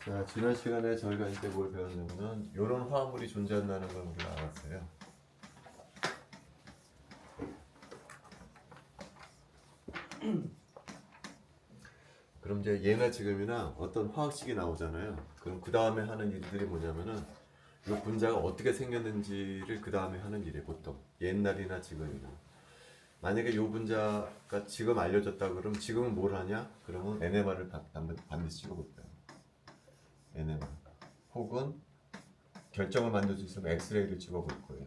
자, 지난 시간에 저희가 이제 뭘 배웠냐면은 이런 화합물이 존재한다는 걸 우리가 알았어요. 그럼 이제 예나 지금이나 어떤 화학식이 나오잖아요. 그럼 그 다음에 하는 일들이 뭐냐면은 이 분자가 어떻게 생겼는지를 그 다음에 하는 일이에요. 보통 옛날이나 지금이나. 만약에 이 분자가 지금 알려졌다 그러면 지금은 뭘 하냐? 그러면 NMR을 반드시 찍어볼게요. NMR. 혹은 결정을 만들 수 있으면 엑스레이를 찍어볼 거예요.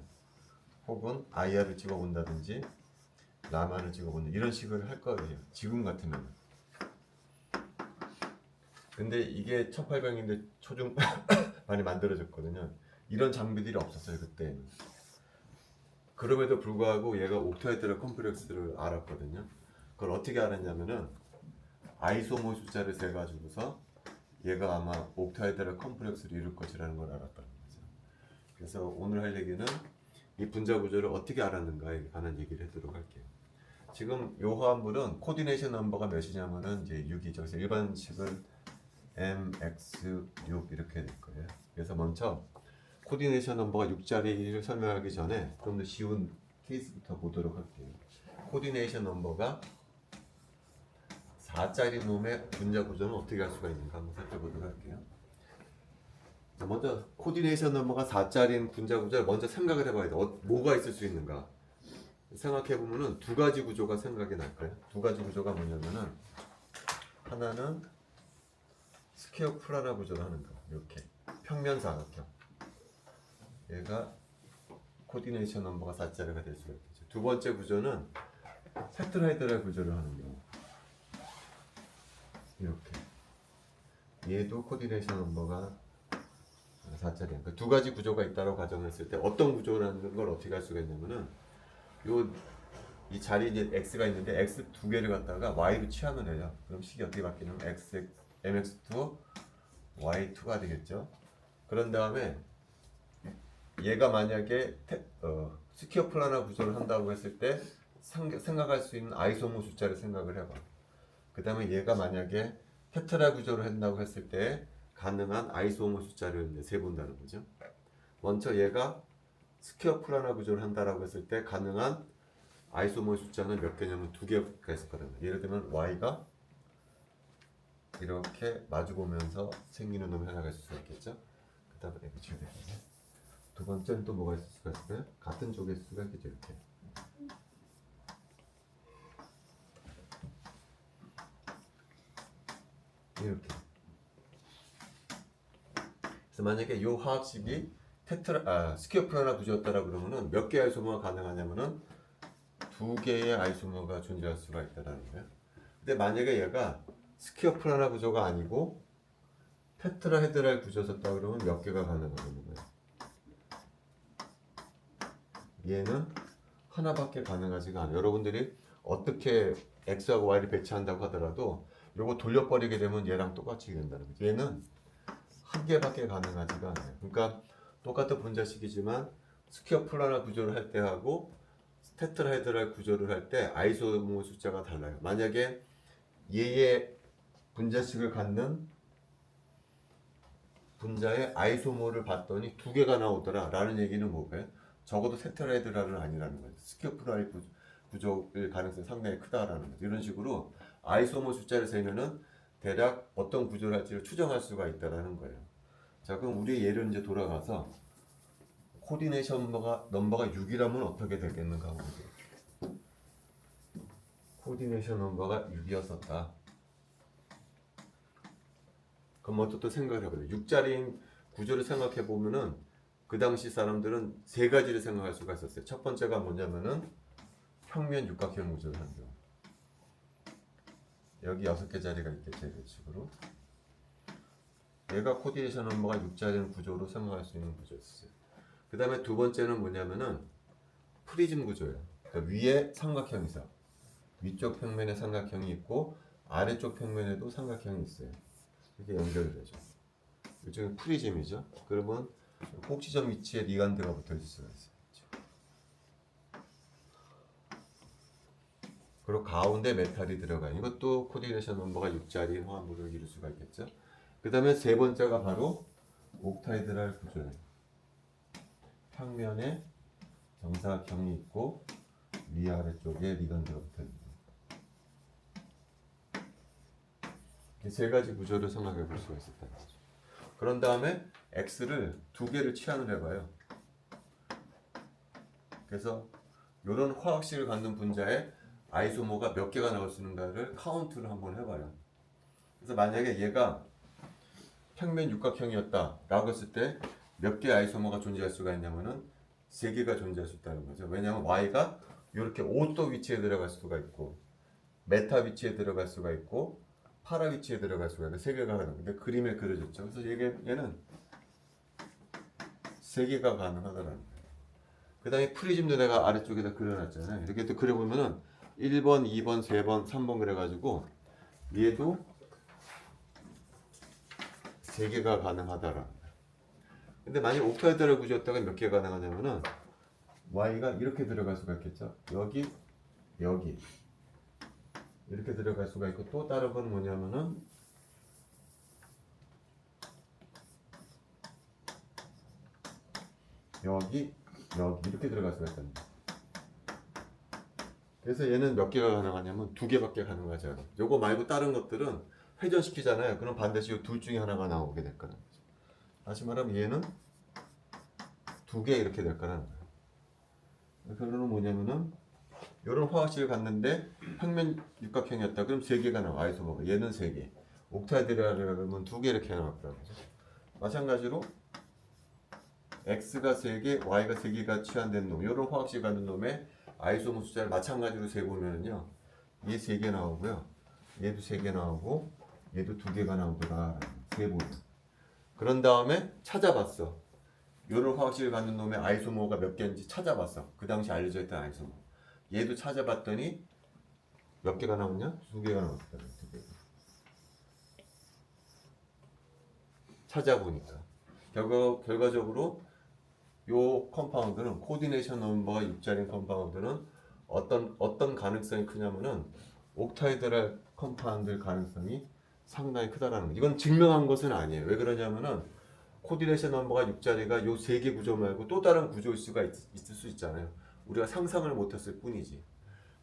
혹은 IR을 찍어본다든지 라만을 찍어본다 이런 식으로 할 거예요. 지금 같으면. 근데 이게 1800년대 초중 많이 만들어졌거든요. 이런 장비들이 없었어요 그때는. 그럼에도 불구하고 얘가 옥타헤드럴 컴플렉스를 알았거든요. 그걸 어떻게 알았냐면은 아이소모 숫자를 세 가지고서 얘가 아마 옥타헤드럴 컴플렉스를 이룰 것이라는 걸 알았다는 거죠. 그래서 오늘 할 얘기는 이 분자 구조를 어떻게 알았는가에 관한 얘기를 하도록 할게요. 지금 요 화합물은 코디네이션 넘버가 몇이냐면은 이제 6이죠. 그래서 일반식은 MX6 이렇게 될 거예요. 그래서 먼저 코디네이션 넘버가 6자리를 설명하기 전에 좀 더 쉬운 케이스부터 보도록 할게요. 코디네이션 넘버가 4자리 놈의 분자 구조는 어떻게 할 수가 있는가 한번 살펴보도록 할게요. 자, 먼저 코디네이션 넘버가 4자리인 분자 구조를 먼저 생각을 해봐야 돼. 뭐가 있을 수 있는가? 생각해보면은 두 가지 구조가 생각이 날 거예요. 두 가지 구조가 뭐냐면은 하나는 스퀘어 플라나 구조를 하는 거. 이렇게 평면 사각형. 얘가 코디네이션 넘버가 4자리가 될 수가 있겠죠. 두 번째 구조는 테트라헤드럴 구조를 하는 경우. 이렇게. 얘도 코디네이션 넘버가 4자리야. 그러니까 두 가지 구조가 있다고 가정했을 때 어떤 구조라는 걸 어떻게 할 수가 있냐면은 이 자리에 이제 x가 있는데 x 두 개를 갖다가 y로 취하면 돼요. 그럼 식이 어떻게 바뀌냐면 mx2 y2가 되겠죠. 그런 다음에 얘가 만약에 스퀘어 플라나 구조를 한다고 했을 때 생각할 수 있는 아이소모 숫자를 생각을 해봐. 그 다음에 얘가 만약에 테트라 구조를 한다고 했을 때 가능한 아이소모 숫자를 이제 세본다는 거죠. 먼저 얘가 스퀘어 플라나 구조를 한다라고 했을 때 가능한 아이소모 숫자는 몇 개냐면 두 개가 있었거든요. 예를 들면 y가 이렇게 마주보면서 생기는 놈이 하나가 있을 수가 있겠죠. 그 다음에 f가 되겠네. 두 번째는 또 뭐가 있을 수가 있을까요? 같은 쪽에 있을 수가 있겠죠. 이렇게. 이렇게. 그래서 만약에 이 화학식이 스퀘어 플라나 구조였다라 그러면은 몇 개의 아이소모가 가능하냐면은 두 개의 아이소모가 존재할 수가 있다라는 거예요. 근데 만약에 얘가 스퀘어 플라나 구조가 아니고 테트라헤드랄 구조였다 그러면 몇 개가 가능하는 거예요. 얘는 하나밖에 가능하지가 않아요. 여러분들이 어떻게 x하고 y를 배치한다고 하더라도 요거 돌려버리게 되면 얘랑 똑같이 된다는 거죠. 얘는 한 개밖에 가능하지가 않아요. 그러니까 똑같은 분자식이지만 스퀘어 플라나 구조를 할 때하고 테트라헤드랄 구조를 할 때 아이소모 숫자가 달라요. 만약에 얘의 분자식을 갖는 분자의 아이소모를 봤더니 두 개가 나오더라 라는 얘기는 뭐예요? 적어도 테트라헤드랄은 아니라는 거예요. 스퀘어 플라나 구조일 가능성이 상당히 크다라는 거죠. 이런 식으로 아이소모 숫자를 세면은 대략 어떤 구조를 할지를 추정할 수가 있다라는 거예요. 자, 그럼 우리의 예를 이제 돌아가서 코디네이션 넘버가 6이라면 어떻게 되겠는가 한번 보세요. 코디네이션 넘버가 6이었었다. 그럼 먼저 또 생각을 해봐요. 6자리인 구조를 생각해 보면은 그 당시 사람들은 세 가지를 생각할 수가 있었어요. 첫 번째가 뭐냐면은 평면 육각형 구조를 한다. 여기 6개 자리가 있겠죠. 이런 식으로. 얘가 코디네이션 넘버가 6자리인 구조로 생각할 수 있는 구조였어요. 그 다음에 두 번째는 뭐냐면은 프리즘 구조예요. 그러니까 위에 삼각형이 있어. 위쪽 평면에 삼각형이 있고 아래쪽 평면에도 삼각형이 있어요. 이렇게 연결이 되죠. 이쪽은 프리즘이죠. 그러면 꼭지점 위치에 리간드가 붙어 있을 수가 있어요. 그리고 가운데 메탈이 들어가. 이것도 코디네이션 넘버가 6자리인 화합물을 이룰 수가 있겠죠. 그 다음에 세 번째가 바로 옥타이드랄 구조예요. 평면에 정사각형이 있고 위아래쪽에 리건드가 붙어있는 세 가지 구조를 생각해 볼 수가 있었다는 거죠. 그런 다음에 x를 두 개를 치환을 해봐요. 그래서 이런 화학식을 갖는 분자에 아이소모가 몇 개가 나올 수 있는가를 카운트를 한번 해봐요. 그래서 만약에 얘가 평면 육각형이었다 라고 했을 때 몇 개의 아이소모가 존재할 수가 있냐면은 3개가 존재할 수 있다는 거죠. 왜냐하면 y가 이렇게 5도 위치에 들어갈 수가 있고 메타 위치에 들어갈 수가 있고 파라 위치에 들어갈 수가 있고 3개가 가능한데 그림에 그려졌죠. 그래서 얘는 3개가 가능하더라는 거예요. 그 다음에 프리즘도 내가 아래쪽에다 그려놨잖아요. 이렇게 또 그려보면은 1번, 2번, 3번, 3번 그래가지고 얘도 3개가 가능하더라. 근데 만약 옥타이드를 구조였다가 몇 개가 가능하냐면은 y가 이렇게 들어갈 수가 있겠죠. 여기 이렇게 들어갈 수가 있고 또 다른 건 뭐냐면은 여기 이렇게 들어갈 수가 있다는 거예요. 그래서 얘는 몇 개가 가능하냐면 2개밖에 가능하지 않아요. 요거 말고 다른 것들은 회전시키잖아요. 그럼 반드시 이 둘 중에 하나가 나오게 될 거라는 거죠. 다시 말하면 얘는 2개 이렇게 될 거라는 거예요. 결론은 뭐냐면은 이런 화학식을 갖는데 평면 육각형이었다. 그럼 3개가 나와. 아이소모가. 얘는 3개. 옥타이드라면 2개 이렇게 나올 거라는 거죠. 마찬가지로 x가 3개, y가 3개가 치환된 놈. 이런 화학식을 갖는 놈의 아이소모 숫자를 마찬가지로 세보면은요. 얘 3개 나오고요. 얘도 3개 나오고 얘도 2개가 나오더라. 세보면. 그런 다음에 찾아봤어. 이런 화학식을 갖는 놈의 아이소모가 몇 개인지 찾아봤어. 그 당시 알려져 있던 아이소모. 얘도 찾아봤더니 몇 개가 나왔냐? 2개가 나왔다. 2개. 찾아보니까 결과적으로 요 컴파운드는 코디네이션 넘버가 6자리인 컴파운드는 어떤 가능성이 크냐면은 옥타이드랄 컴파운드 가능성이 상당히 크다라는 거죠. 이건 증명한 것은 아니에요. 왜 그러냐면은 코디네이션 넘버가 6자리가 요 3개 구조 말고 또 다른 구조일 수가 있을 수 있잖아요. 우리가 상상을 못했을 뿐이지.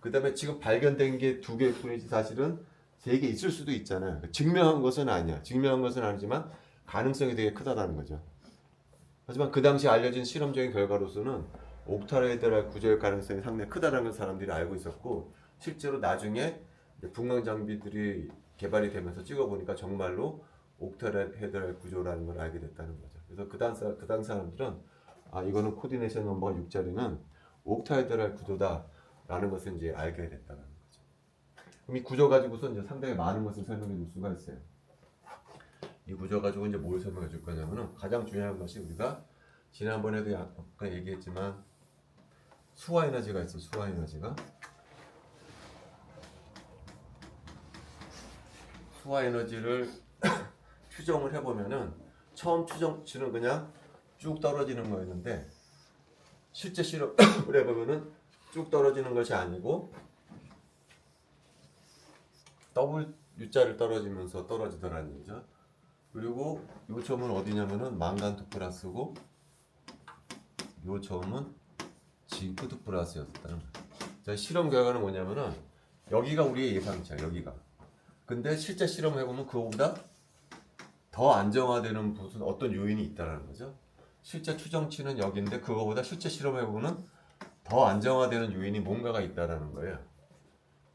그 다음에 지금 발견된 게 2개일 뿐이지 사실은 3개 있을 수도 있잖아요. 증명한 것은 아니야. 증명한 것은 아니지만 가능성이 되게 크다라는 거죠. 하지만 그 당시 알려진 실험적인 결과로서는 옥타이드랄 구조의 가능성이 상당히 크다라는 걸 사람들이 알고 있었고 실제로 나중에 분광 장비들이 개발이 되면서 찍어보니까 정말로 옥타이드랄 구조라는 걸 알게 됐다는 거죠. 그래서 그 당 사람들은 이거는 코디네이션 넘버가 6자리는 옥타이드랄 구조다라는 것을 이제 알게 됐다는 거죠. 그럼 이 구조 가지고서 이제 상당히 많은 것을 설명해 줄 수가 있어요. 이 구조 가지고 이제 뭘 설명해 줄 거냐면은 가장 중요한 것이 우리가 지난번에도 약간 얘기했지만 수화 에너지가 있어. 수화 에너지가 수화 에너지를 추정을 해보면은 처음 추정치는 그냥 쭉 떨어지는 거였는데 실제 실험을 해보면은 쭉 떨어지는 것이 아니고 더블 U자를 떨어지면서 떨어지더라는 얘기죠. 그리고 요 점은 어디냐면은 망간 2 플러스고 요 점은 징크 2 플러스였다는 거예요. 자, 실험 결과는 뭐냐면은 여기가 우리의 예상치야. 여기가. 근데 실제 실험을 해보면 그거보다 더 안정화되는 무슨 어떤 요인이 있다는 거죠. 실제 추정치는 여기인데 그거보다 실제 실험을 해보면 더 안정화되는 요인이 뭔가가 있다는 거예요.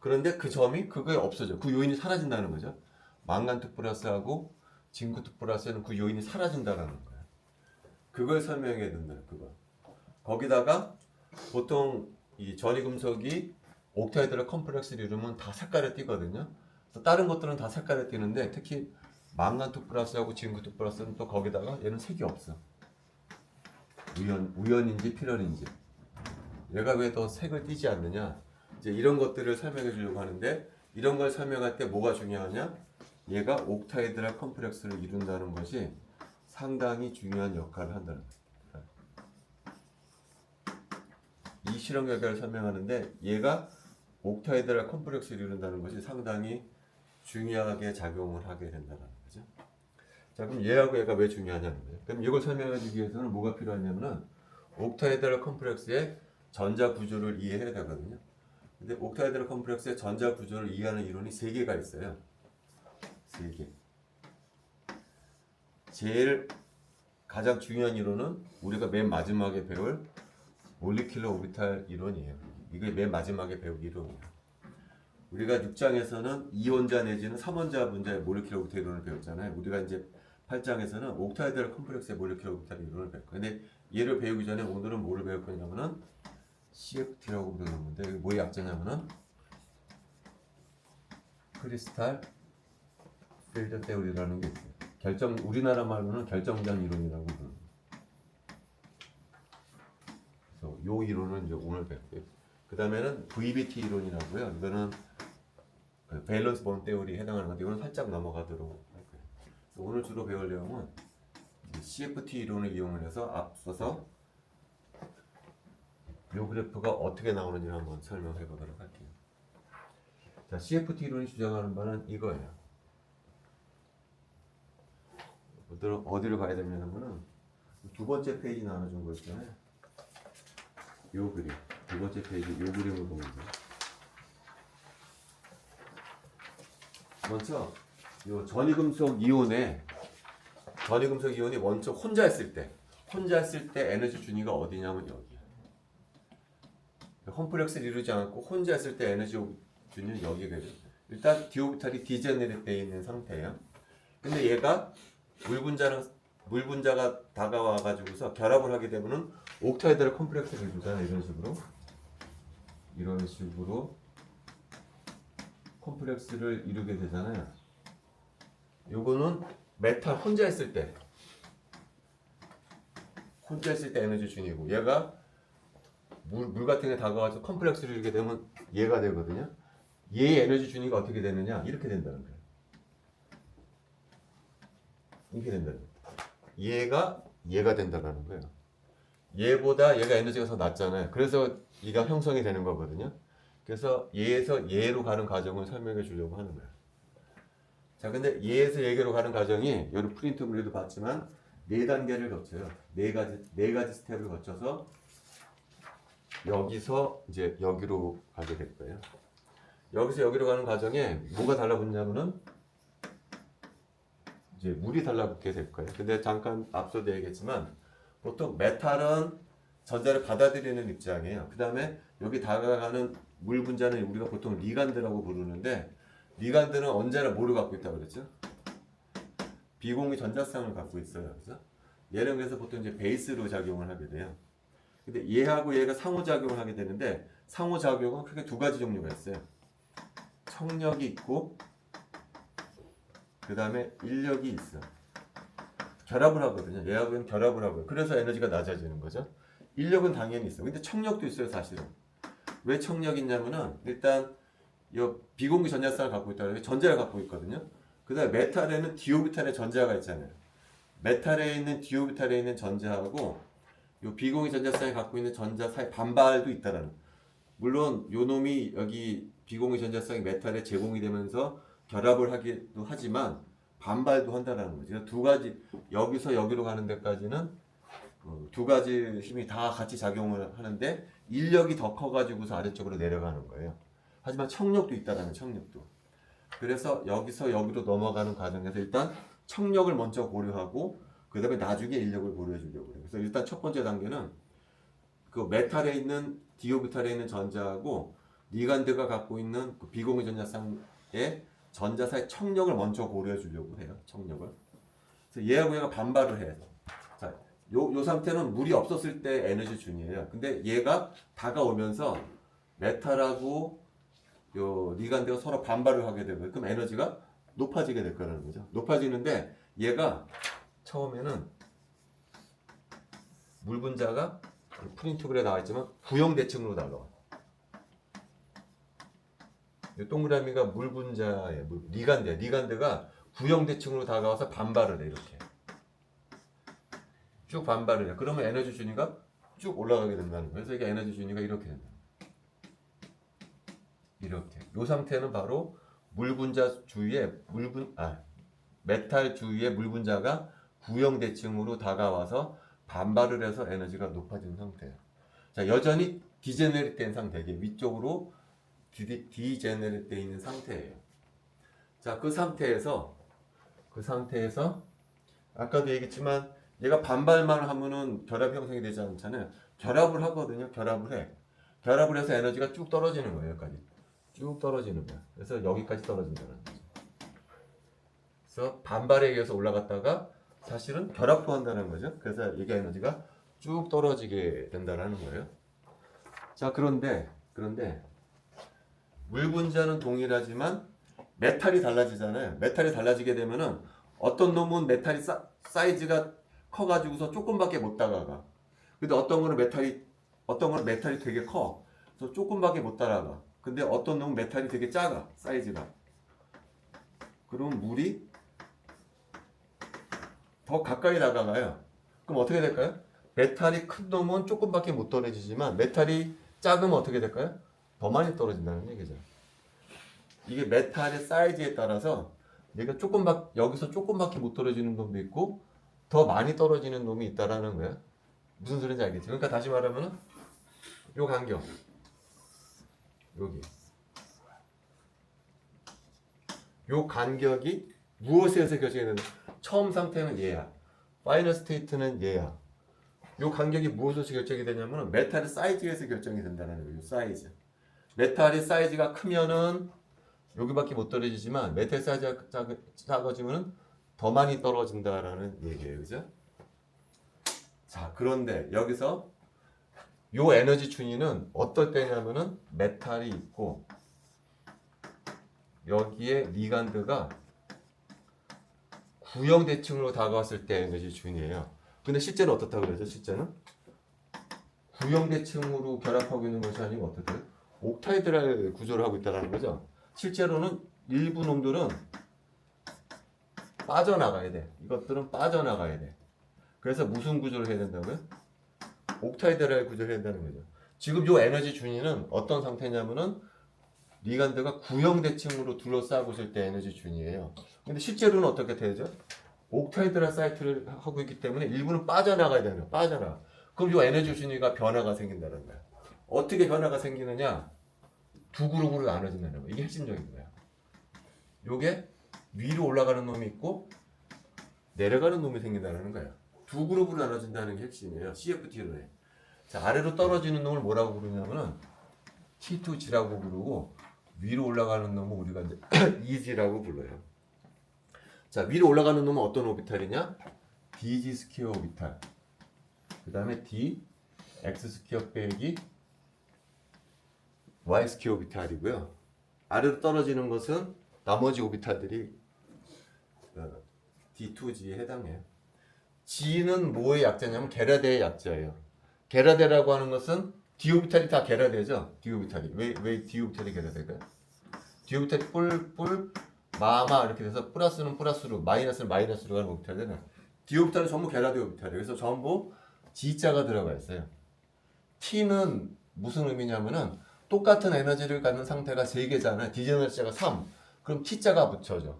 그런데 그 점이 그게 없어져. 그 요인이 사라진다는 거죠. 망간 2 플러스하고 징크 2 플러스에는 그 요인이 사라진다는 거예요. 그걸 설명해야 된다. 그거. 거기다가 보통 이 전이금속이 옥타이드랄 컴플렉스를 이루면 다 색깔에 띄거든요. 그래서 다른 것들은 다 색깔에 띄는데 특히 망간 2 플러스하고 징크 2 플러스는 또 거기다가 얘는 색이 없어. 우연인지 필연인지. 얘가 왜 더 색을 띄지 않느냐? 이제 이런 것들을 설명해 주려고 하는데 이런 걸 설명할 때 뭐가 중요하냐? 얘가 옥타이드랄 컴플렉스를 이룬다는 것이 상당히 중요한 역할을 한다는 거예요. 이 실험 결과를 설명하는데 얘가 옥타이드랄 컴플렉스를 이룬다는 것이 상당히 중요하게 작용을 하게 된다는 거죠. 자, 그럼 얘하고 얘가 왜 중요하냐는 거예요. 그럼 이걸 설명해 주기 위해서는 뭐가 필요하냐면은 옥타헤드럴 컴플렉스의 전자 구조를 이해해야 되거든요. 근데 옥타헤드럴 컴플렉스의 전자 구조를 이해하는 이론이 3개가 있어요. 3개. 제일 가장 중요한 이론은 우리가 맨 마지막에 배울 몰리큘러 오비탈 이론이에요. 이게 맨 마지막에 배울 이론이에요. 우리가 6장에서는 2원자 내지는 3원자 분자의 몰리큘러 오비탈 이론을 배웠잖아요. 우리가 이제 8장에서는 옥타헤드럴 컴플렉스의 몰리큘러 오비탈 이론을 배울 거예요. 근데 얘를 배우기 전에 오늘은 뭐를 배울 거냐면은 CFT라고 부르는 건데 이게 뭐의 약자냐면은 크리스탈 필드 테오리라는 게 있어요. 우리나라 말로는 결정장 이론이라고 부르는 거예요. 그래서 요 이론은 이제 오늘 배울게요. 그 다음에는 VBT 이론이라고요. 이거는 밸런스 본 테오리에 해당하는 건데 이거는 살짝 넘어가도록 할 거예요. 그래서 오늘 주로 배울 내용은 CFT 이론을 이용을 해서 앞서서 이 그래프가 어떻게 나오는지 한번 설명해 보도록 할게요. 자, CFT 이론이 주장하는 바는 이거예요. 어디를 가야 되냐면은 두 번째 페이지 나눠준 거 있잖아요. 요 그림, 두 번째 페이지 요 그림을 보면 돼요. 먼저 요 전이금속 이온이 먼저 혼자 했을 때 에너지 준위가 어디냐면 여기. 컴플렉스를 이루지 않고 혼자 했을 때 에너지 준위는 여기가 돼요. 일단 디오비탈이 디제네레트 되어 있는 상태예요. 근데 얘가 물분자가 다가와 가지고서 결합을 하게 되면은 옥타헤드럴 컴플렉스를 이루잖아요. 이런 식으로 컴플렉스를 이루게 되잖아요. 요거는 메탈 혼자 했을 때 에너지 준이고 얘가 물 같은 게 다가와서 컴플렉스를 이루게 되면 얘가 되거든요. 얘의 에너지 준위가 어떻게 되느냐? 이렇게 된다는 거예요. 이렇게 된다는 거예요. 얘가 된다는 거예요. 얘보다 얘가 에너지가 더 낮잖아요. 그래서 얘가 형성이 되는 거거든요. 그래서 얘에서 얘로 가는 과정을 설명해 주려고 하는 거예요. 자, 근데 얘에서 얘로 가는 과정이 여기 프린트물에도 봤지만 4단계를 거쳐요. 네 가지 스텝을 거쳐서 여기서 이제 여기로 가게 될 거예요. 여기서 여기로 가는 과정에 뭐가 달라붙냐면은 이제 물이 달라붙게 될 거예요. 근데 잠깐 앞서도 얘기했지만 보통 메탈은 전자를 받아들이는 입장이에요. 그 다음에 여기 다가가는 물 분자는 우리가 보통 리간드라고 부르는데 리간드는 언제나 뭐를 갖고 있다고 그랬죠? 비공유 전자쌍을 갖고 있어요. 그래서 얘는 그래서 보통 이제 베이스로 작용을 하게 돼요. 근데 얘하고 얘가 상호작용을 하게 되는데 상호작용은 크게 2가지 종류가 있어요. 청력이 있고 그 다음에 인력이 있어. 결합을 하거든요. 얘하고는 결합을 하고요. 그래서 에너지가 낮아지는 거죠. 인력은 당연히 있어. 근데 청력도 있어요, 사실은. 왜 청력이 있냐면은 일단 이 비공유 전자쌍을 갖고 있다는 전자를 갖고 있거든요. 그 다음에 메탈에는 디오비탈의 전자가 있잖아요. 메탈에 있는 디오비탈에 있는 전자하고 이 비공유 전자쌍이 갖고 있는 전자 사이 반발도 있다라는. 물론 요 놈이 여기 비공유 전자쌍이 메탈에 제공이 되면서 결합을 하기도 하지만 반발도 한다라는 거죠. 2가지 여기서 여기로 가는 데까지는 2가지 힘이 다 같이 작용을 하는데 인력이 더 커가지고서 아래쪽으로 내려가는 거예요. 하지만 청력도 있다라는 청력도. 그래서 여기서 여기로 넘어가는 과정에서 일단 청력을 먼저 고려하고 그 다음에 나중에 인력을 고려해 주려고 해요. 그래서 일단 첫 번째 단계는 그 메탈에 있는 디오비탈에 있는 전자하고 리간드가 갖고 있는 그 비공유 전자쌍의 전자 사이 청력을 먼저 고려해 주려고 해요. 청력을. 그래서 얘하고 얘가 반발을 해요. 자, 요 상태는 물이 없었을 때 에너지 준이에요. 근데 얘가 다가오면서 메탈하고 요 리간드가 서로 반발을 하게 되고요. 그럼 에너지가 높아지게 될 거라는 거죠. 높아지는데 얘가 처음에는 물 분자가 프린트글에 나와 있지만 구형 대칭으로 다가와. 이 동그라미가 물 분자예요. 리간드야. 리간드가 구형 대칭으로 다가와서 반발을 해. 이렇게 쭉 반발을 해. 그러면 에너지 준위가 쭉 올라가게 된다는 거예요. 그래서 이게 에너지 준위가 이렇게 된다. 이렇게. 이 상태는 바로 물 분자 주위에 메탈 주위의 물 분자가 구형 대칭으로 다가와서 반발을 해서 에너지가 높아진 상태예요. 자, 여전히 디제네릿 된 상태, 이게 위쪽으로 디제네릿 돼 있는 상태예요. 자, 그 상태에서 아까도 얘기했지만 얘가 반발만 하면은 결합 형성이 되지 않잖아요. 결합을 하거든요. 결합을 해서 에너지가 쭉 떨어지는 거예요. 여기까지 쭉 떨어지는 거야. 그래서 여기까지 떨어진다는 거죠. 그래서 반발에 의해서 올라갔다가 사실은 결합도 한다는 거죠. 그래서 이게 에너지가 쭉 떨어지게 된다는 거예요. 자, 그런데 물 분자는 동일하지만 메탈이 달라지잖아요. 메탈이 달라지게 되면은 어떤 놈은 메탈이 사이즈가 커가지고서 조금밖에 못 다가가. 근데 어떤 거는 메탈이 되게 커. 그래서 조금밖에 못 따라가. 근데 어떤 놈은 메탈이 되게 작아. 사이즈가. 그럼 물이 더 가까이 다가가요. 그럼 어떻게 될까요? 메탈이 큰 놈은 조금밖에 못 떨어지지만 메탈이 작으면 어떻게 될까요? 더 많이 떨어진다는 얘기죠. 이게 메탈의 사이즈에 따라서 얘가 여기서 조금밖에 못 떨어지는 놈도 있고 더 많이 떨어지는 놈이 있다라는 거야. 무슨 소리인지 알겠지? 그러니까 다시 말하면은 요 간격 여기 요 간격이 무엇에 의해서 결정이 되는지 처음 상태는 얘야. 파이널 스테이트는 얘야. 요 간격이 무엇에서 결정이 되냐면은 메탈의 사이즈에서 결정이 된다는 거예요. 사이즈. 메탈의 사이즈가 크면은 여기밖에 못 떨어지지만 메탈 사이즈가 작아지면은 더 많이 떨어진다라는 얘기예요. 그죠? 자, 그런데 여기서 요 에너지 준위는 어떨 때냐면은 메탈이 있고 여기에 리간드가 구형 대칭으로 다가왔을 때 에너지 준위예요. 근데 실제는 어떻다고 그러죠? 실제는 구형 대칭으로 결합하고 있는 것이 아니고 어떻게 옥타이드랄 구조를 하고 있다는 거죠. 실제로는 일부 놈들은 빠져나가야 돼. 이것들은 빠져나가야 돼. 그래서 무슨 구조를 해야 된다고요? 옥타이드랄 구조를 해야 된다는 거죠. 지금 이 에너지 준위는 어떤 상태냐면은 리간드가 구형 대칭으로 둘러싸고 있을 때 에너지 준위예요. 근데 실제로는 어떻게 되죠? 옥타이드랄 사이트를 하고 있기 때문에 일부는 빠져나가야 되는 거예요. 빠져나가. 그럼 이 에너지 준위가 변화가 생긴다는 거야. 어떻게 변화가 생기느냐? 두 그룹으로 나눠진다는 거예요. 이게 핵심적인 거야. 요게 위로 올라가는 놈이 있고 내려가는 놈이 생긴다는 거예요. 두 그룹으로 나눠진다는 게 핵심이에요. CFT로 해. 자, 아래로 떨어지는 놈을 뭐라고 부르냐면은 T2G라고 부르고 위로 올라가는 놈은 우리가 이제 EG라고 불러요. 자, 위로 올라가는 놈은 어떤 오비탈이냐? DG 스퀘어 오비탈. 그 다음에 D X 스퀘어 빼기 Y 스퀘어 오비탈이고요. 아래로 떨어지는 것은 나머지 오비탈들이 D2G에 해당해요. G는 뭐의 약자냐면 게라데의 약자예요. 게라데라고 하는 것은 D 오비탈이 다 게라데죠. D 오비탈이 왜 D 오비탈이 게라데일까요? D 오비탈이 뿔 마마 이렇게 돼서 플러스는 플러스로 마이너스는 마이너스로 가는 오비탈들은 D 오비탈은 전부 게라데 오비탈이에요. 그래서 전부 G자가 들어가 있어요. T는 무슨 의미냐면은 똑같은 에너지를 갖는 상태가 3개잖아요. 디제너시자가 3. 그럼 T자가 붙여져.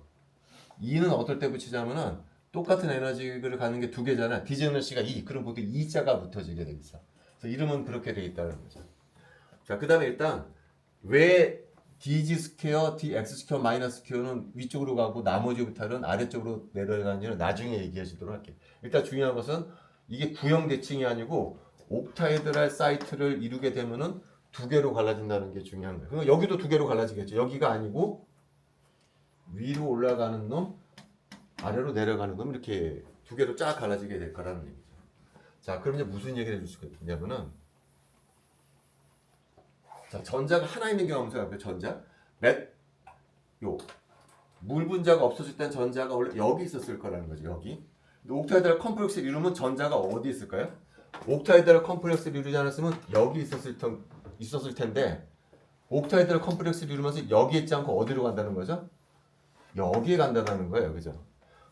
2는 어떨 때 붙이자면은 똑같은 에너지를 갖는 게 2개잖아. 디제너시가 2. 그럼 보통 2자가 붙어지게 돼 있어. 그래서 이름은 그렇게 돼 있다는 거죠. 자, 그 다음에 일단 왜 DG 스퀘어, DX 스퀘어, 마이너스 스퀘어는 위쪽으로 가고 나머지 오비탈은 아래쪽으로 내려가는지는 나중에 얘기하시도록 할게요. 일단 중요한 것은 이게 구형 대칭이 아니고 옥타이드랄 사이트를 이루게 되면은 2개로 갈라진다는 게 중요한 거예요. 그럼 여기도 2개로 갈라지겠죠. 여기가 아니고 위로 올라가는 놈, 아래로 내려가는 놈 이렇게 2개로 쫙 갈라지게 될 거라는 얘기죠. 자, 그럼 이제 무슨 얘기를 해줄 수가 있냐면은 자, 전자가 하나 있는 경우 한번 생각해볼게요. 전자. 물 분자가 없어질 땐 전자가 원래 여기 있었을 거라는 거죠. 여기. 옥타이드랄 컴플렉스를 이루면 전자가 어디 있을까요? 옥타이드랄 컴플렉스를 이루지 않았으면 여기 있었을 텐데 옥타이드랄 컴플렉스를 이루면서 여기 있지 않고 어디로 간다는 거죠? 여기에 간다는 거예요. 그죠?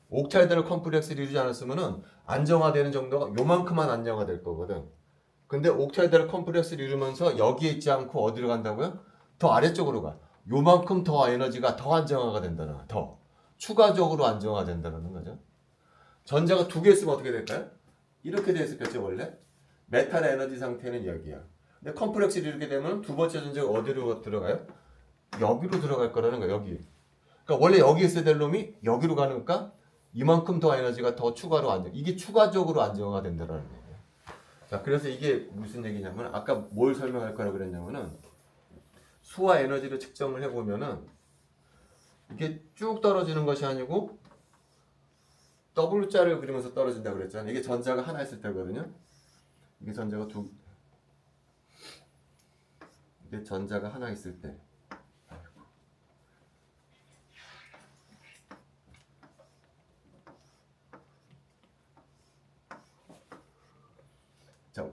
옥타이드랄 컴플렉스를 이루지 않았으면은 안정화되는 정도가 요만큼만 안정화될 거거든. 근데 옥타이드랄 컴플렉스를 이루면서 여기에 있지 않고 어디로 간다고요? 더 아래쪽으로 가. 요만큼 더 에너지가 더 안정화가 된다는 거야. 더. 추가적으로 안정화된다는 거죠. 전자가 두 개 있으면 어떻게 될까요? 이렇게 돼 있었겠죠 원래? 메탈 에너지 상태는 여기야. 근데 컴플렉스를 이렇게 되면 두 번째 전자가 어디로 들어가요? 여기로 들어갈 거라는 거야. 여기. 그러니까 원래 여기 있어야 될 놈이 여기로 가니까 이만큼 더 에너지가 더 추가로 안정. 이게 추가적으로 안정화가 된다는 거예요. 자, 그래서 이게 무슨 얘기냐면 아까 뭘 설명할 거라고 그랬냐면은 수와 에너지를 측정을 해보면은 이게 쭉 떨어지는 것이 아니고 W자를 그리면서 떨어진다고 그랬잖아요. 이게 전자가 하나 있을 때거든요. 이게 전자가 이게 전자가 하나 있을 때. 자,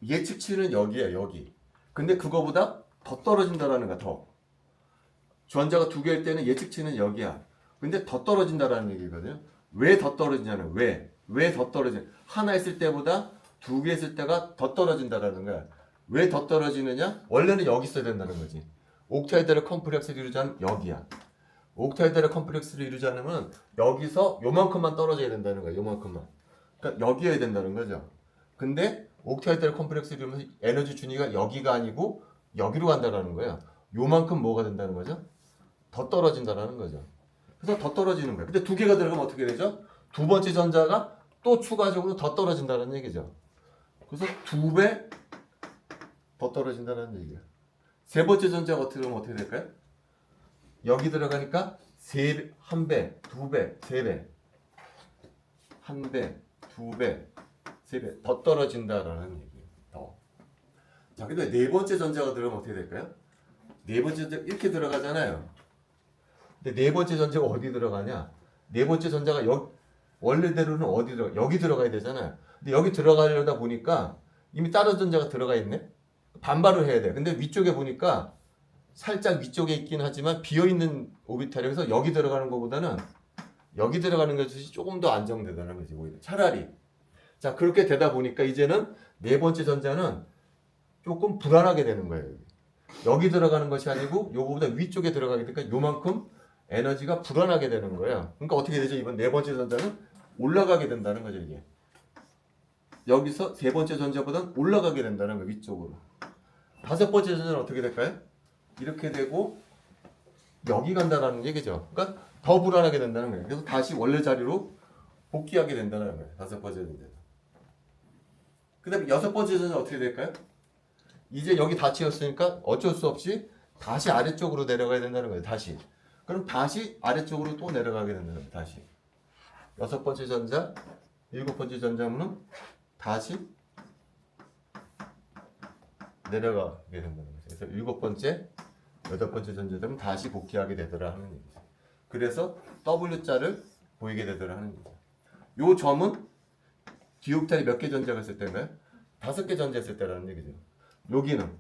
예측치는 여기에 여기. 근데 그거보다 더 떨어진다라는 거야. 더. 전자가 두 개일 때는 예측치는 여기야. 근데 더 떨어진다라는 얘기거든요. 왜 더 떨어지냐는 왜 더 떨어지냐. 하나 있을 때보다 두 개 있을 때가 더 떨어진다라는 거야. 왜 더 떨어지느냐? 원래는 여기 있어야 된다는 거지. 옥타이드를 컴플렉스를 이루자면 여기야. 옥타이드를 컴플렉스를 이루지 않으면 여기서 요만큼만 떨어져야 된다는 거야. 요만큼만. 그러니까 여기여야 된다는 거죠. 근데 옥타이드를 컴플렉스를 이루면서 에너지 준위가 여기가 아니고 여기로 간다는 거야. 요만큼 뭐가 된다는 거죠? 더 떨어진다는 거죠. 그래서 더 떨어지는 거예요. 근데 두 개가 들어가면 어떻게 되죠? 두 번째 전자가 또 추가적으로 더 떨어진다는 얘기죠. 그래서 두 배 더 떨어진다는 얘기예요. 세 번째 전자가 어떻게 되면 어떻게 될까요? 여기 들어가니까 한 배, 두 배, 세 배, 한 배, 두 배, 세 배 더 떨어진다라는 얘기예요. 더. 자, 근데 네 번째 전자가 들어가면 어떻게 될까요? 네 번째 전자 이렇게 들어가잖아요. 근데 네 번째 전자가 어디 들어가냐? 네 번째 전자가 원래대로는 어디 여기 들어가야 되잖아요. 근데 여기 들어가려다 보니까 이미 다른 전자가 들어가 있네. 반발을 해야 돼. 근데 위쪽에 보니까 살짝 위쪽에 있긴 하지만 비어있는 오비탈이라서 여기 들어가는 것보다는 여기 들어가는 것이 조금 더 안정되다는 거지 오히려. 차라리. 자, 그렇게 되다 보니까 이제는 네 번째 전자는 조금 불안하게 되는 거예요. 여기 들어가는 것이 아니고 요거보다 위쪽에 들어가게 되니까 요만큼 에너지가 불안하게 되는 거예요. 그러니까 어떻게 되죠? 이번 네 번째 전자는 올라가게 된다는 거죠, 이게. 여기서 세 번째 전자보다는 올라가게 된다는 거예요, 위쪽으로. 다섯 번째 전자는 어떻게 될까요? 이렇게 되고 여기 간다는 얘기죠. 그러니까 더 불안하게 된다는 거예요. 그래서 다시 원래 자리로 복귀하게 된다는 거예요. 다섯 번째 전자는. 그 다음에 여섯 번째 전자는 어떻게 될까요? 이제 여기 다 채웠으니까 어쩔 수 없이 다시 아래쪽으로 내려가야 된다는 거예요. 다시. 그럼 다시 아래쪽으로 또 내려가게 된다는 거예요. 다시. 여섯 번째 전자, 일곱 번째 전자문은 다시 내려가게 된다는 거죠. 그래서 일곱 번째, 여덟 번째 전자들은 다시 복귀하게 되더라 하는 얘기죠. 그래서 W자를 보이게 되더라 하는 얘기죠. 요 점은 디오비탈이 몇 개 전자가 있을 때인가요? 다섯 개 전자 있을 때라는 얘기죠. 여기는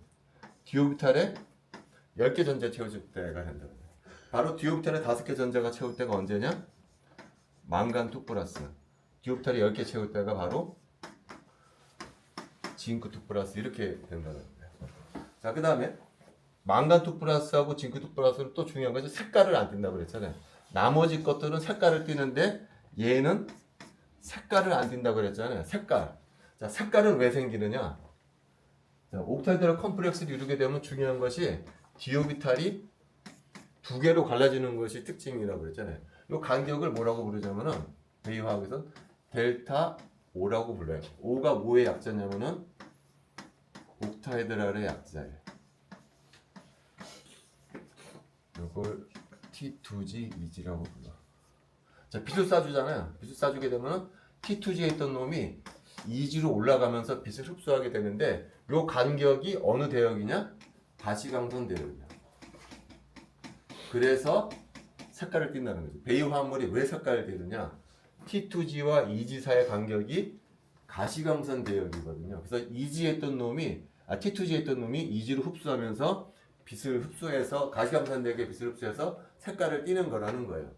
디오비탈에 10개 전자 채워줄 때가 된다. 바로 디오비탈에 5개 전자가 채울 때가 언제냐? 망간 2 플러스. 디오비탈에 10개 채울 때가 바로 징크 2 플러스 이렇게 된다는 거예요. 자, 그 다음에 망간 2 플러스하고 징크 2 플러스는 또 중요한 거죠. 색깔을 안 띈다고 그랬잖아요. 나머지 것들은 색깔을 띠는데 얘는 색깔을 안 띈다고 그랬잖아요. 색깔. 자, 색깔은 왜 생기느냐? 자, 옥타이드를 컴플렉스를 이루게 되면 중요한 것이 디오비탈이 두 개로 갈라지는 것이 특징이라고 그랬잖아요. 이 간격을 뭐라고 부르자면은 베이화학에서 델타 O라고 불러요. O가 뭐의 약자냐면은 옥타이드랄의 약자예요. 이걸 T2G, 2G라고 불러. 자, 빛을 쏴주잖아요. 빛을 쏴주게 되면 T2G에 있던 놈이 2G로 올라가면서 빛을 흡수하게 되는데 이 간격이 어느 대역이냐? 가시광선 대역이야. 그래서 색깔을 띈다는 거죠. 베이 화합물이 왜 색깔을 띠느냐? T2G와 2G 사이의 간격이 가시광선 대역이거든요. 그래서 2G에 있던 놈이 T2G에 있던 놈이 2G로 흡수하면서 빛을 흡수해서 가시광선 대역의 빛을 흡수해서 색깔을 띠는 거라는 거예요.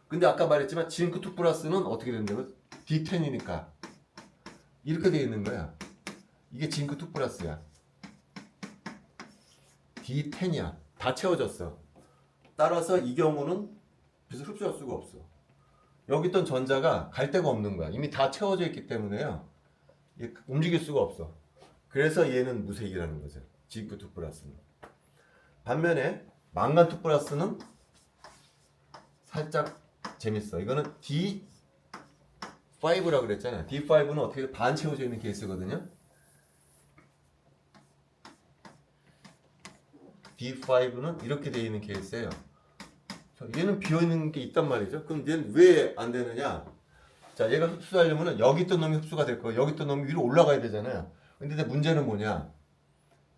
근데 아까 말했지만 징크 2 플러스는 어떻게 된다고? D10이니까 이렇게 되어 있는 거야. 이게 징크 2 플러스야. D10이야. 다 채워졌어. 따라서 이 경우는 그래서 흡수할 수가 없어. 여기 있던 전자가 갈 데가 없는 거야. 이미 다 채워져 있기 때문에요. 움직일 수가 없어. 그래서 얘는 무색이라는 거죠. 지프2 플러스는. 반면에 망간2 플러스는 살짝 재밌어. 이거는 D5라고 그랬잖아요. D5는 어떻게 반 채워져 있는 케이스거든요. D5는 이렇게 되어 있는 케이스예요. 얘는 비어있는 게 있단 말이죠. 그럼 얘는 왜 안 되느냐? 자, 얘가 흡수하려면 여기 있던 놈이 흡수가 될 거고 여기 있던 놈이 위로 올라가야 되잖아요. 근데 문제는 뭐냐?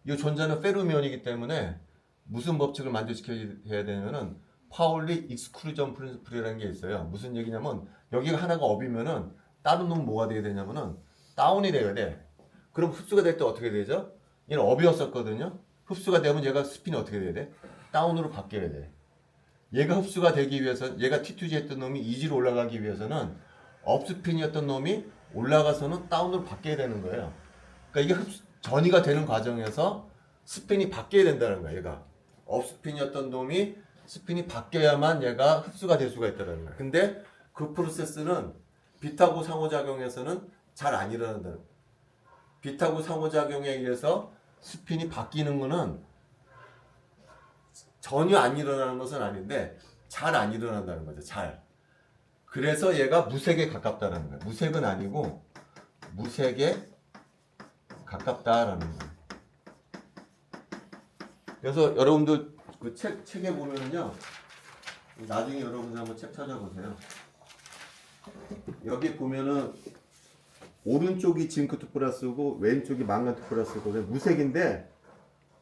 이 전자는 페르미온이기 때문에 무슨 법칙을 만족시켜야 되냐면은 파울리 익스클루전 프린시플이라는 게 있어요. 무슨 얘기냐면 여기가 하나가 업이면은 다른 놈은 뭐가 돼야 되냐면은 다운이 돼야 돼. 그럼 흡수가 될 때 어떻게 되죠? 얘는 업이었었거든요. 흡수가 되면 얘가 스핀이 어떻게 돼야 돼? 다운으로 바뀌어야 돼. 얘가 흡수가 되기 위해서 얘가 T2G 했던 놈이 E지로 올라가기 위해서는 업스핀이었던 놈이 올라가서는 다운으로 바뀌어야 되는 거예요. 그러니까 이게 전이가 되는 과정에서 스핀이 바뀌어야 된다는 거야. 얘가 업스핀이었던 놈이 스핀이 바뀌어야만 얘가 흡수가 될 수가 있다는 거야. 근데 그 프로세스는 빛하고 상호작용에서는 잘 안 일어난다. 빛하고 상호작용에 의해서 스핀이 바뀌는 거는 전혀 안 일어나는 것은 아닌데 잘 안 일어난다는 거죠. 잘. 그래서 얘가 무색에 가깝다는 거예요. 무색은 아니고 무색에 가깝다라는 거예요. 그래서 여러분들 그 책에 보면은요. 나중에 여러분들 한번 책 찾아보세요. 여기 보면은 오른쪽이 징크2 플러스고 왼쪽이 망간2 플러스고 무색인데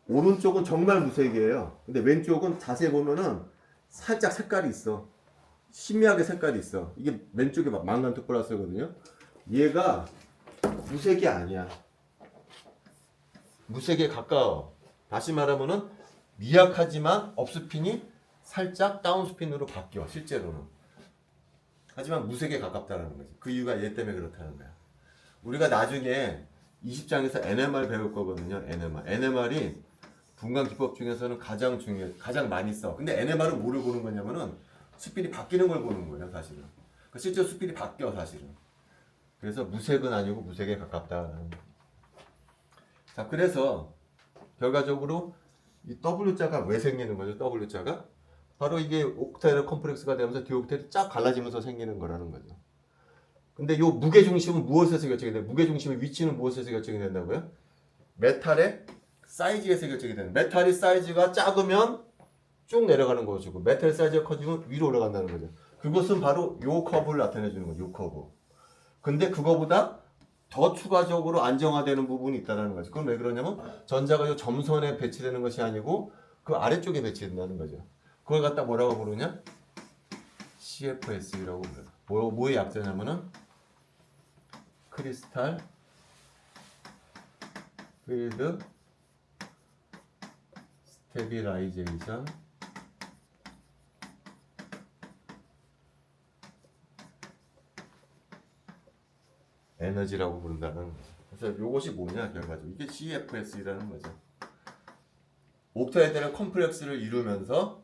오른쪽은 정말 무색이에요. 근데 왼쪽은 자세히 보면은 살짝 색깔이 있어. 희미하게 색깔이 있어. 이게 왼쪽이 망간2 플러스거든요. 얘가 무색이 아니야. 무색에 가까워. 다시 말하면은 미약하지만 업스핀이 살짝 다운스핀으로 바뀌어. 실제로는. 하지만 무색에 가깝다는 거지. 그 이유가 얘 때문에 그렇다는 거야. 우리가 나중에 20장에서 NMR 배울 거거든요. NMR이 분광 기법 중에서는 가장 중요해. 가장 많이 써. 근데 NMR은 뭐를 보는 거냐면은 스핀이 바뀌는 걸 보는 거예요, 사실은. 그러니까 실제로 스핀이 바뀌어, 사실은. 그래서 무색은 아니고 무색에 가깝다라는 거. 자, 그래서 결과적으로 이 W자가 왜 생기는 거죠? W자가 바로 이게 옥타에러 컴플렉스가 되면서 디옥테일이 쫙 갈라지면서 생기는 거라는 거죠. 근데 요 무게중심은 무엇에서 결정이 돼요? 무게중심의 위치는 무엇에서 결정이 된다고요? 메탈의 사이즈에서 결정이 되는. 메탈이 사이즈가 작으면 쭉 내려가는 거고 메탈 사이즈가 커지면 위로 올라간다는 거죠. 그것은 바로 요 커브를 나타내 주는 거죠. 요 커브. 근데 그거보다 더 추가적으로 안정화되는 부분이 있다는 거죠. 그건 왜 그러냐면 전자가 요 점선에 배치되는 것이 아니고 그 아래쪽에 배치된다는 거죠. 그걸 갖다 뭐라고 부르냐? CFS라고 불러요. 뭐의 약자냐면은 크리스탈 필드 스테빌라이제이션 에너지라고 부른다는 거죠. 그래서 이것이 뭐냐 결과적으로 이게 CFS라는 거죠. 옥타에드럴 컴플렉스를 이루면서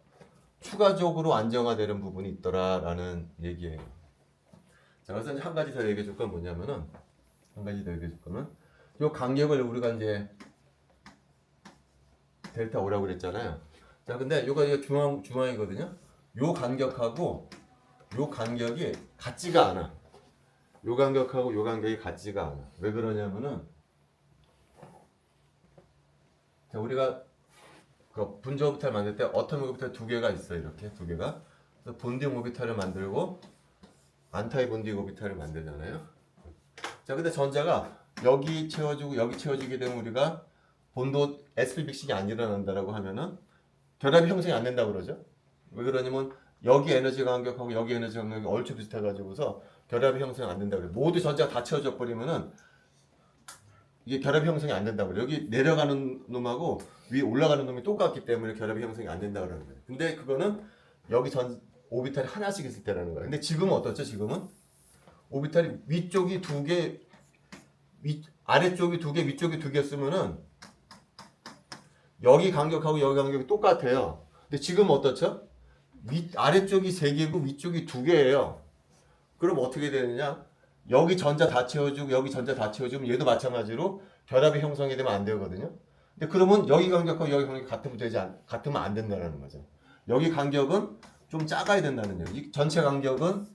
추가적으로 안정화되는 부분이 있더라라는 얘기예요. 자, 그래서 이제 한 가지 더 얘기해 줄 건 뭐냐면은 이 간격을 우리가 이제 델타 O라고 그랬잖아요. 자, 근데 이거 중앙이거든요. 요 간격하고 요 간격이 같지가 않아. 요 간격하고 요 간격이 같지가 않아. 왜 그러냐면은 자, 우리가 그 분자 오비탈 만들 때 어텀 오비탈 두 개가 있어. 이렇게 두 개가. 그래서 본딩 오비탈을 만들고 안타이 본딩 오비탈을 만들잖아요. 자, 근데 전자가 여기 채워지고 여기 채워지게 되면 우리가 본도 sp 빅식이 안 일어난다라고 하면은 결합이 형성이 안 된다고 그러죠. 왜 그러냐면 여기 에너지 간격하고 여기 에너지 간격이 얼추 비슷해가지고서 결합이 형성이 안 된다고 그래요. 모두 전자가 다 채워져 버리면은 이게 결합이 형성이 안 된다고 그래요. 여기 내려가는 놈하고 위에 올라가는 놈이 똑같기 때문에 결합이 형성이 안 된다고 그러는 거예요. 근데 그거는 여기 전 오비탈이 하나씩 있을 때라는 거예요. 근데 지금은 어떻죠? 지금은 오비탈이 위쪽이 두 개, 아래쪽이 두 개, 위쪽이 두 개 쓰면은 여기 간격하고 여기 간격이 똑같아요. 근데 지금은 어떻죠? 아래쪽이 3개고 위쪽이 2개예요. 그럼 어떻게 되느냐? 여기 전자 다 채워주고 여기 전자 다 채워주면 얘도 마찬가지로 결합이 형성이 되면 안 되거든요. 근데 그러면 여기 간격하고 여기 간격이 같으면 안 된다는 거죠. 여기 간격은 좀 작아야 된다는 얘기. 이 전체 간격은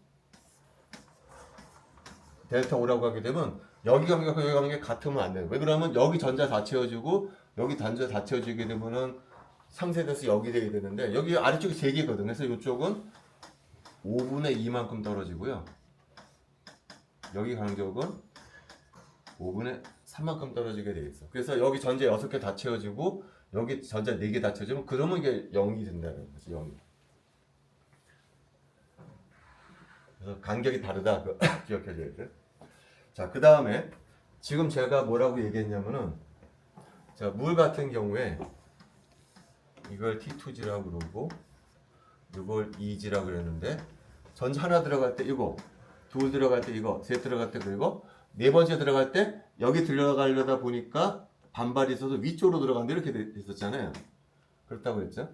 델타 5라고 하게 되면 여기 간격하고 여기 간격이 같으면 안 돼요. 왜 그러면 여기 전자 다 채워주고 여기 전자 다 채워주게 되면은 상쇄돼서 여기 되게 되는데 여기 아래쪽이 3개거든. 그래서 이쪽은 5분의 2만큼 떨어지고요. 여기 간격은 5분의 3만큼 떨어지게 되어 있어. 그래서 여기 전자 6개 다 채워지고 여기 전자 4개 다 채워지면 그러면 이게 0이 된다는 거지. 0이. 그래서 간격이 다르다. 기억해줘야 돼. 자, 그 다음에 지금 제가 뭐라고 얘기했냐면은 자, 물 같은 경우에 이걸 T2G라고 그러고 이걸 EG라고 그랬는데 전자 하나 들어갈 때 이거, 둘 들어갈 때 이거, 셋 들어갈 때 그리고 네 번째 들어갈 때 여기 들어가려다 보니까 반발이 있어서 위쪽으로 들어간다 이렇게 돼 있었잖아요. 그렇다고 했죠.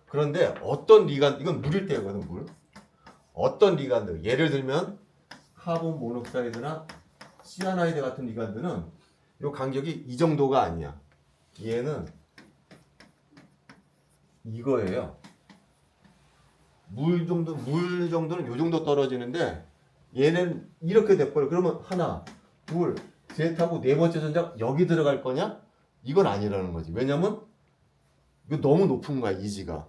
그런데 어떤 리간드, 이건 물일 때거든, 물. 어떤 리간드, 예를 들면 카본 모녹사이드나 시아나이드 같은 리간드는 이 간격이 이 정도가 아니야. 얘는 이거예요. 물 정도는 이 정도 떨어지는데 얘는 이렇게 돼버려. 그러면 하나, 둘, 셋 하고 네 번째 전자 여기 들어갈 거냐? 이건 아니라는 거지. 왜냐면 이거 너무 높은 거야, 이지가.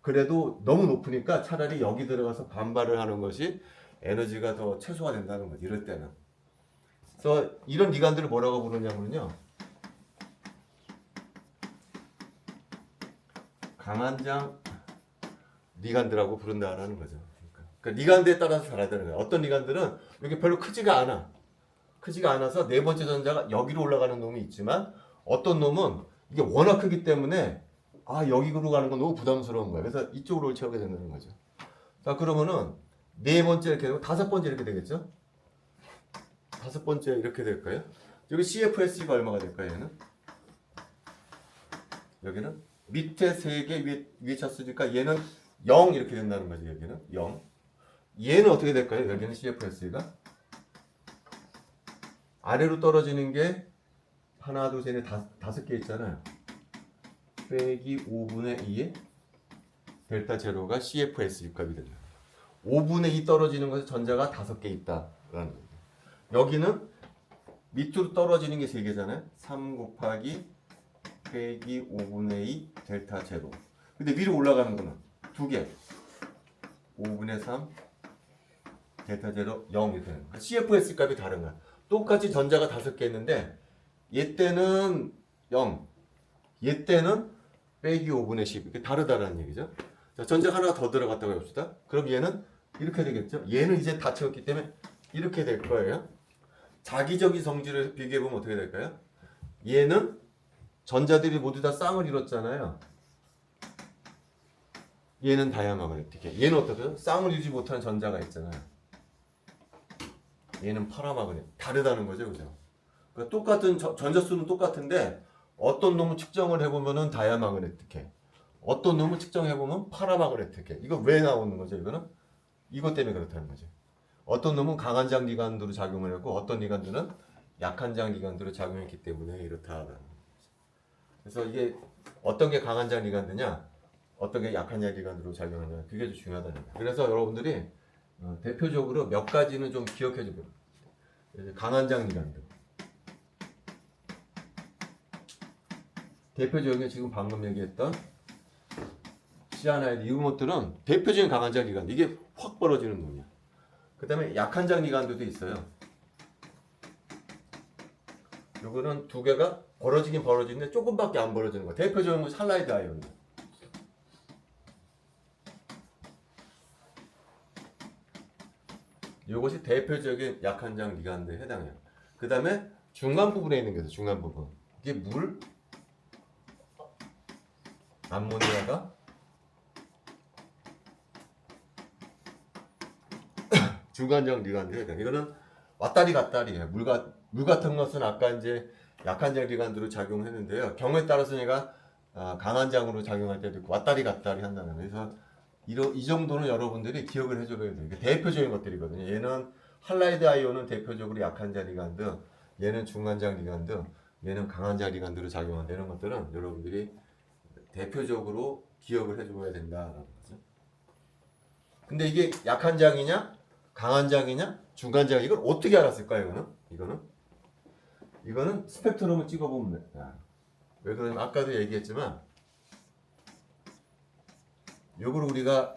그래도 너무 높으니까 차라리 여기 들어가서 반발을 하는 것이 에너지가 더 최소화 된다는 거지, 이럴 때는. 그래서 이런 리간드를 뭐라고 부르냐면요. 강한장 리간드라고 부른다라는 거죠. 그러니까 리간드에 따라서 달라지는 거예요. 어떤 리간드는 이게 별로 크지가 않아. 크지가 않아서 네 번째 전자가 여기로 올라가는 놈이 있지만 어떤 놈은 이게 워낙 크기 때문에 여기로 가는 건 너무 부담스러운 거야. 그래서 이쪽으로 채우게 된다는 거죠. 자, 그러면은 네 번째 이렇게 되고 다섯 번째 이렇게 되겠죠? 다섯 번째 이렇게 될까요? 여기 CFS가 얼마가 될까요? 얘는? 여기는 밑에 3개 위에 쳤으니까 얘는 0 이렇게 된다는 거죠. 여기는 0. 얘는 어떻게 될까요? 여기는 CFS가 아래로 떨어지는 게 하나, 둘, 셋, 넷, 다섯 개 있잖아요. 빼기 5분의 2의 델타 제로가 CFS 육값이 된다. 5분의 2 떨어지는 것에 전자가 5개 있다라는 거예요. 여기는 밑으로 떨어지는 게 3개잖아요. 3 곱하기 빼기 5분의 2 델타 제로. 근데 위로 올라가는 거는 2개. 5분의 3 델타 제로 0 이렇게 되는 거야. CFS 값이 다른 거야. 똑같이 전자가 5개 있는데 얘 때는 0, 얘 때는 빼기 5분의 10 이렇게 다르다라는 얘기죠. 자, 전자 하나 더 들어갔다고 해봅시다. 그럼 얘는 이렇게 되겠죠. 얘는 이제 다 채웠기 때문에 이렇게 될 거예요. 자기적인 성질을 비교해보면 어떻게 될까요? 얘는 전자들이 모두 다 쌍을 이뤘잖아요. 얘는 다이아마그네틱해. 얘는 어떻게 쌍을 이루지 못하는 전자가 있잖아요. 얘는 파라마그네틱. 다르다는 거죠, 그죠? 그러니까 똑같은 전자수는 똑같은데 어떤 놈을 측정을 해보면은 다이아마그네틱해. 어떤 놈을 측정해보면 파라마그네틱해. 이거 왜 나오는 거죠, 이거는? 이것 때문에 그렇다는 거죠. 어떤 놈은 강한 장 리간드로 작용을 했고 어떤 리간드는 약한 장 리간드로 작용했기 때문에 이렇다라는 거죠. 그래서 이게 어떤 게 강한 장 리간드냐, 어떤 게 약한 장 리간드로 작용하냐, 그게 좀 중요하다는 거예요. 그래서 여러분들이 대표적으로 몇 가지는 좀 기억해 주고, 강한 장 리간드. 대표적인 게 지금 방금 얘기했던 시아나이드, 이런 것들은 대표적인 강한 장 리간드. 이게 확 벌어지는 놈이야. 그 다음에 약한 장 리간드도 있어요. 요거는 두 개가 벌어지긴 벌어지는데 조금밖에 안 벌어지는 거야. 대표적인 건 할라이드 아이온. 이것이 대표적인 약한 장 리간드에 해당해요. 그 다음에 중간 부분에 있는 게 있어요. 중간 부분. 이게 물, 암모니아가 중간장 리간드에 해당해요. 이거는 왔다리 갔다리예요. 물 같은 것은 아까 이제 약한 장 리간드로 작용했는데요. 경우에 따라서 얘가 강한 장으로 작용할 때도 있고 왔다리 갔다리 한다는 거예요. 그래서 이 정도는 여러분들이 기억을 해줘야 돼요. 이게 대표적인 것들이거든요. 얘는 할라이드 아이온은 대표적으로 약한자 리간드, 얘는 중간자 리간드, 얘는 강한자 리간드로 작용한다는 것들은 여러분들이 대표적으로 기억을 해줘야 된다라는 거죠. 근데 이게 약한 장이냐, 강한 장이냐, 중간 장 이걸 어떻게 알았을까요? 이거는 스펙트럼을 찍어보면 돼. 왜 그러냐면 아까도 얘기했지만 요걸 우리가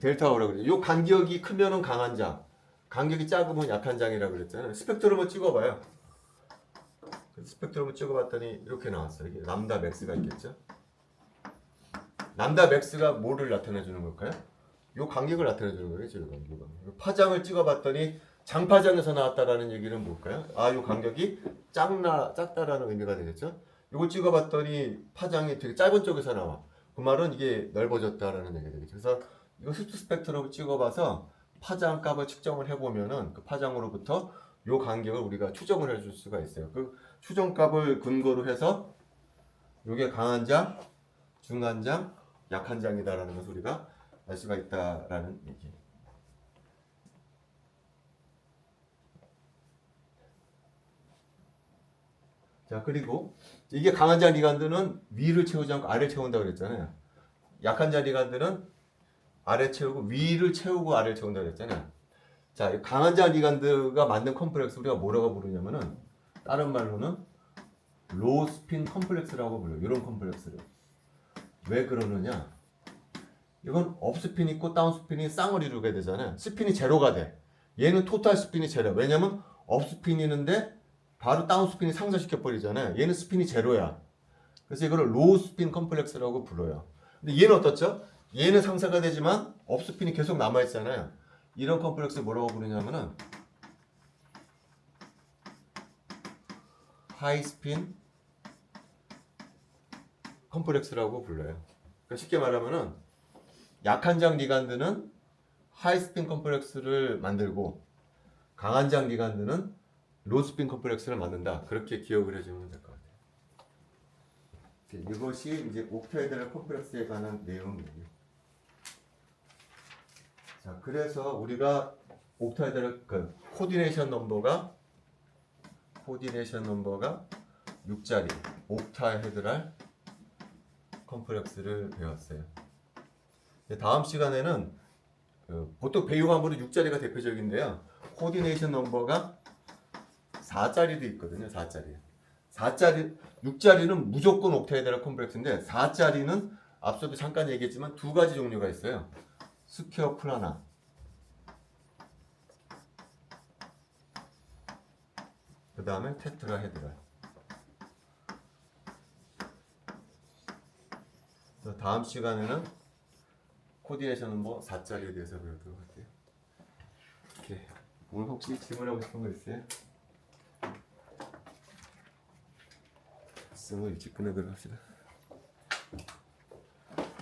델타오라고 그래요. 요 간격이 크면은 강한 장, 간격이 작으면 약한 장이라고 그랬잖아요. 스펙트럼을 찍어봐요. 스펙트럼을 찍어봤더니 이렇게 나왔어요. 이게 람다 맥스가 있겠죠. 람다 맥스가 뭐를 나타내주는 걸까요? 요 간격을 나타내주는 거예요. 지금 파장을 찍어봤더니 장파장에서 나왔다라는 얘기는 뭘까요? 요 간격이 작다라는 의미가 되겠죠. 요걸 찍어봤더니 파장이 되게 짧은 쪽에서 나와. 그 말은 이게 넓어졌다라는 얘기가 되겠죠. 그래서 이거 흡수 스펙트럼을 찍어봐서 파장 값을 측정을 해보면은 그 파장으로부터 요 간격을 우리가 추정을 해줄 수가 있어요. 그 추정값을 근거로 해서 요게 강한 장, 중간 장, 약한 장이다라는 것을 우리가 알 수가 있다라는 얘기. 자, 그리고 이게 강한 장 리간드는 위를 채우지 않고 아래를 채운다고 그랬잖아요. 약한 장 리간드는 아래 채우고 위를 채우고 아래를 채운다고 그랬잖아요. 자, 강한 장 리간드가 만든 컴플렉스 우리가 뭐라고 부르냐면은 다른 말로는 로우 스핀 컴플렉스라고 불러요. 이런 컴플렉스를. 왜 그러느냐? 이건 업스핀이 있고 다운스핀이 쌍을 이루게 되잖아요. 스핀이 제로가 돼. 얘는 토탈 스핀이 제로야. 왜냐면 업스핀이 있는데 바로 다운스핀이 상쇄시켜 버리잖아요. 얘는 스핀이 제로야. 그래서 이거를 로우 스핀 컴플렉스라고 불러요. 근데 얘는 어떻죠? 얘는 상쇄가 되지만 업스핀이 계속 남아 있잖아요. 이런 컴플렉스 뭐라고 부르냐면은 하이 스핀 컴플렉스라고 불러요. 그러니까 쉽게 말하면은 약한 장 리간드는 하이 스핀 컴플렉스를 만들고 강한 장 리간드는 로우 스핀 컴플렉스를 만든다. 그렇게 기억을 해주면 될 것 같아요. 이것이 이제 옥타이드럴 컴플렉스에 관한 내용이에요. 자, 그래서 우리가 옥타이드럴 코디네이션 넘버가 6자리 옥타헤드랄 컴플렉스를 배웠어요. 다음 시간에는 보통 배유관부로 6자리가 대표적인데요. 코디네이션 넘버가 4자리도 있거든요. 4자리. 6자리는 무조건 옥타헤드랄 컴플렉스인데 4자리는 앞서도 잠깐 얘기했지만 두 가지 종류가 있어요. 스퀘어 플라나. 그 다음에 테트라헤드랄. 다음 시간에는 코디네이션 넘버 4자리에 대해서 배우도록 할게요. 이렇게. 오늘 혹시 질문하고 싶은 거 있어요? 수업을 일찍 끝내도록 합시다.